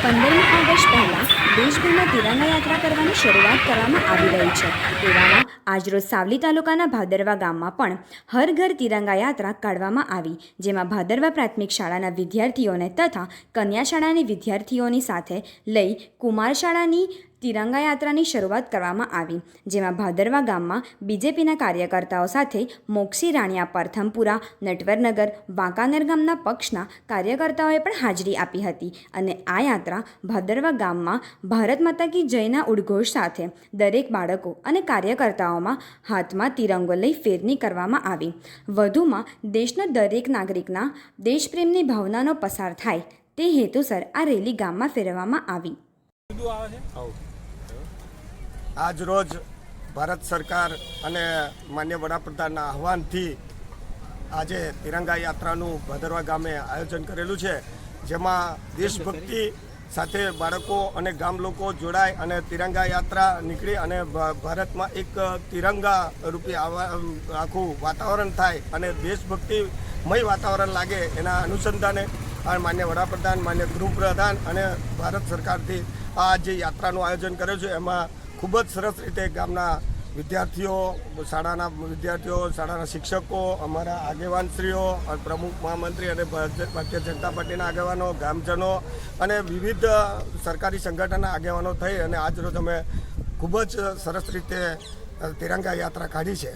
15મી August પહેલાં દેશભરમાં તિરંગા યાત્રા કરવાની શરૂઆત કરવામાં આવી રહી છે। તેવામાં આજરોજ સાવલી તાલુકાના ભાદરવા ગામમાં પણ હર ઘર તિરંગા યાત્રા કાઢવામાં આવી, જેમાં ભાદરવા પ્રાથમિક શાળાના વિદ્યાર્થીઓને તથા કન્યા શાળાની વિદ્યાર્થીઓની સાથે લઈ કુમાર શાળાની તિરંગા યાત્રાની શરૂઆત કરવામાં આવી, જેમાં ભાદરવા ગામમાં બીજેપીના કાર્યકર્તાઓ સાથે મોક્ષી રાણિયા પરથમપુરા, નટવરનગર, વાંકાનેર ગામના પક્ષના કાર્યકર્તાઓએ પણ હાજરી આપી હતી અને આ યાત્રા ભાદરવા ગામમાં ભારત માતા કી જયના ઉદ્ઘોષ સાથે દરેક બાળકો અને કાર્યકર્તાઓમાં હાથમાં તિરંગો લઈ ફેરણી કરવામાં આવી। વધુમાં દેશના દરેક નાગરિકના દેશપ્રેમની ભાવનાનો પસાર થાય તે હેતુસર આ રેલી ગામમાં ફેરવવામાં આવી। આજ રોજ ભારત સરકાર અને માન્ય વડાપ્રધાનના આહવાનથી આજે તિરંગા યાત્રાનું ભાદરવા ગામે આયોજન કરેલું છે, જેમાં દેશભક્તિ સાથે બાળકો અને ગામ લોકો જોડાય અને તિરંગા યાત્રા નીકળી અને ભારતમાં એક તિરંગા રૂપી આખું વાતાવરણ થાય અને દેશભક્તિમય વાતાવરણ લાગે, એના અનુસંધાને માન્ય વડાપ્રધાન, માન્ય ગૃહપ્રધાન અને ભારત સરકારથી આ જે યાત્રાનું આયોજન કર્યું છે, એમાં ખૂબ જ સરસ રીતે ગામના વિદ્યાર્થીઓ, શાળાના શિક્ષકો, અમારા આગેવાનશ્રીઓ, પ્રમુખ મહામંત્રી અને ભારતીય જનતા પાર્ટીના આગેવાનો, ગામજનો અને વિવિધ સરકારી સંગઠનના આગેવાનો થઈ અને આજરોજ અમે ખૂબ જ સરસ રીતે તિરંગા યાત્રા કાઢી છે।